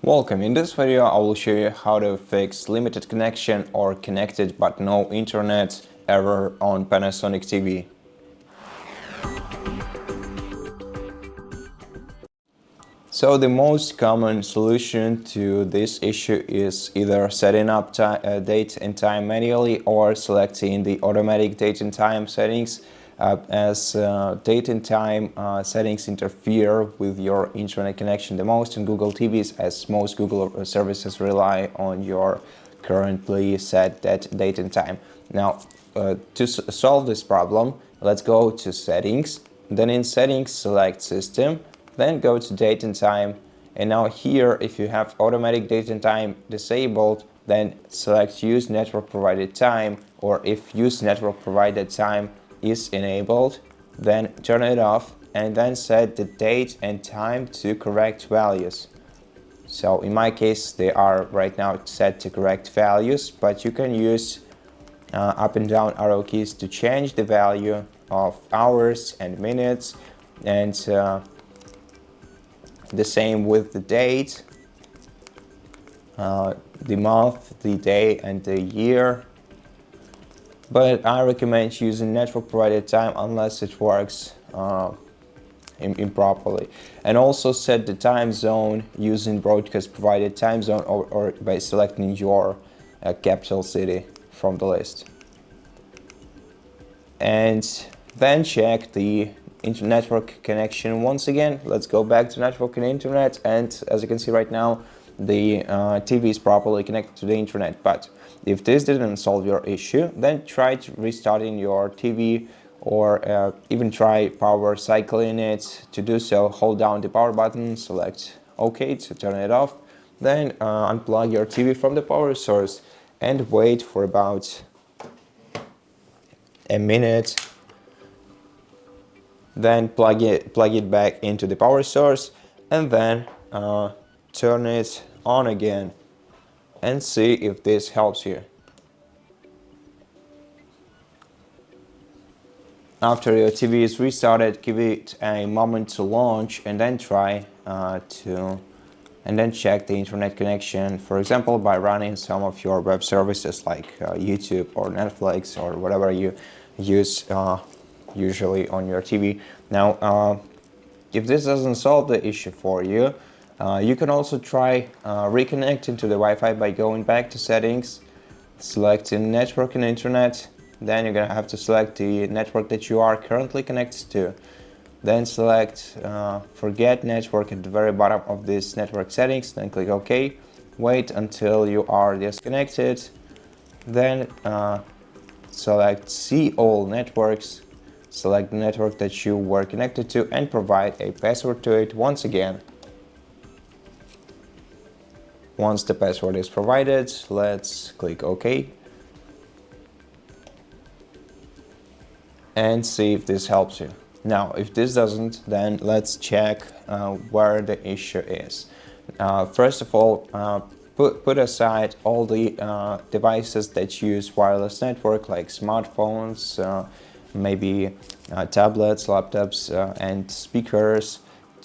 Welcome. In this video I will show you how to fix limited connection or connected but no internet error on Panasonic TV. So the most common solution to this issue is either setting up date and time manually or selecting the automatic date and time settings, as date and time settings interfere with your internet connection the most in Google TVs, as most Google services rely on your currently set date and time. Now, to solve this problem, let's go to settings, then in settings select system, then go to date and time, and now here if you have automatic date and time disabled, then select use network provided time, or if use network provided time is enabled, then turn it off and then set the date and time to correct values. So in my case they are right now set to correct values, but you can use up and down arrow keys to change the value of hours and minutes, and the same with the date, the month, the day and the year. But I recommend using network provided time unless it works improperly. And also set the time zone using broadcast provided time zone, or by selecting your capital city from the list. And then check the network connection once again. Let's go back to network and internet, and as you can see right now the TV is properly connected to the internet. But if this didn't solve your issue, then try restarting your TV, or even try power cycling it. To do so, hold down the power button, select OK to turn it off, then unplug your TV from the power source and wait for about a minute. Then plug it back into the power source, and then turn it on again and see if this helps you. After your TV is restarted, give it a moment to launch, and then try and then check the internet connection, for example by running some of your web services like YouTube or Netflix or whatever you use usually on your TV. Now, if this doesn't solve the issue for you, you can also try reconnecting to the Wi-Fi by going back to settings, selecting network and internet. Then you're gonna have to select the network that you are currently connected to. Then select forget network at the very bottom of this network settings, then click OK. Wait until you are disconnected, then select see all networks, select the network that you were connected to and provide a password to it once again. Once the password is provided, let's click OK and see if this helps you. Now, if this doesn't, then let's check where the issue is. First of all, put aside all the devices that use wireless network, like smartphones, maybe tablets, laptops, and speakers,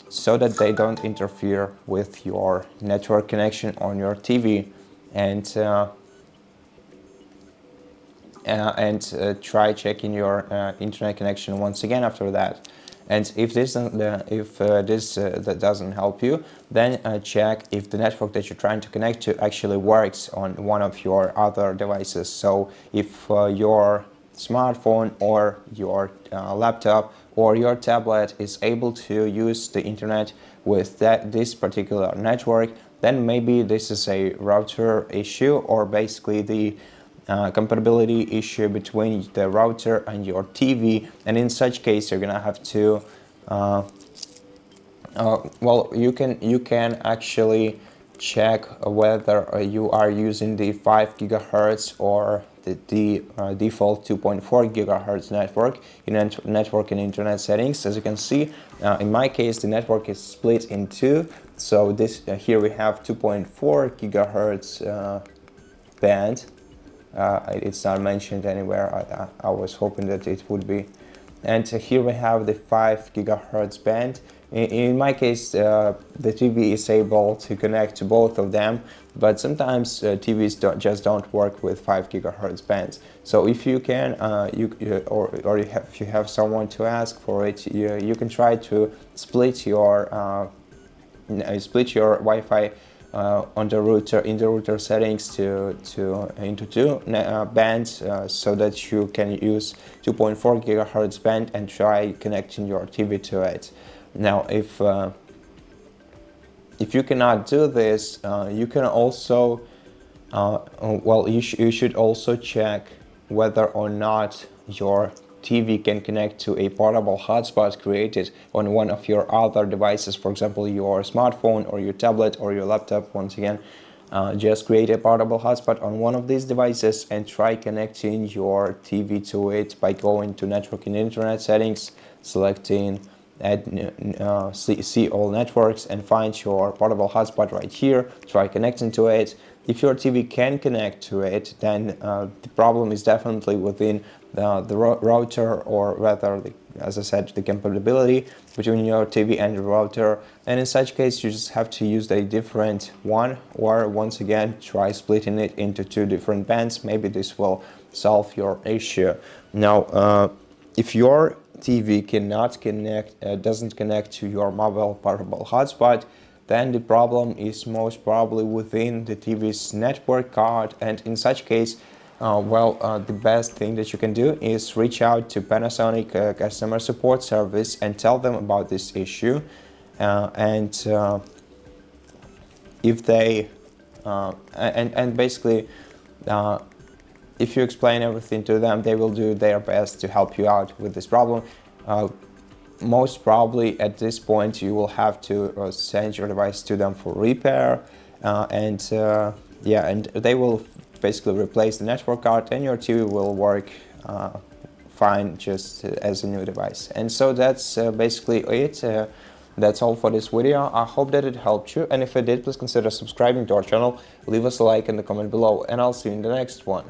so that they don't interfere with your network connection on your TV, and try checking your internet connection once again after that. And if this doesn't help you, then check if the network that you're trying to connect to actually works on one of your other devices. So if your smartphone or your laptop or your tablet is able to use the internet with this particular network, then maybe this is a router issue, or basically the compatibility issue between the router and your TV. And in such case you're gonna have to well, you can actually check whether you are using the 5 GHz or the default 2.4 GHz network in network and internet settings. As you can see, in my case the network is split in two. So this here we have 2.4 GHz band. It's not mentioned anywhere. I was hoping that it would be. And here we have the 5 GHz band, In my case, the TV is able to connect to both of them, but sometimes TVs just don't work with 5 gigahertz bands. So if you can, if you have someone to ask for it, you can try to split your Wi-Fi on the router in the router settings into two bands, so that you can use 2.4 gigahertz band and try connecting your TV to it. Now, if you cannot do this, you can also you should also check whether or not your TV can connect to a portable hotspot created on one of your other devices, for example, your smartphone or your tablet or your laptop. Once again, just create a portable hotspot on one of these devices and try connecting your TV to it by going to network and internet settings, selecting see all networks, and find your portable hotspot right here. Try connecting to it. If your TV can connect to it, then the problem is definitely within the router, or rather, as I said, the compatibility between your TV and the router. And in such case, you just have to use a different one, or once again, try splitting it into 2 different bands. Maybe this will solve your issue. Now, if your TV doesn't connect to your mobile portable hotspot, then the problem is most probably within the TV's network card. And in such case, the best thing that you can do is reach out to Panasonic customer support service and tell them about this issue. If they basically, if you explain everything to them, they will do their best to help you out with this problem. Most probably at this point you will have to send your device to them for repair, and they will basically replace the network card, and your TV will work fine just as a new device. And so that's basically it. That's all for this video. I hope that it helped you, and if it did, please consider subscribing to our channel, leave us a like in the comment below, and I'll see you in the next one.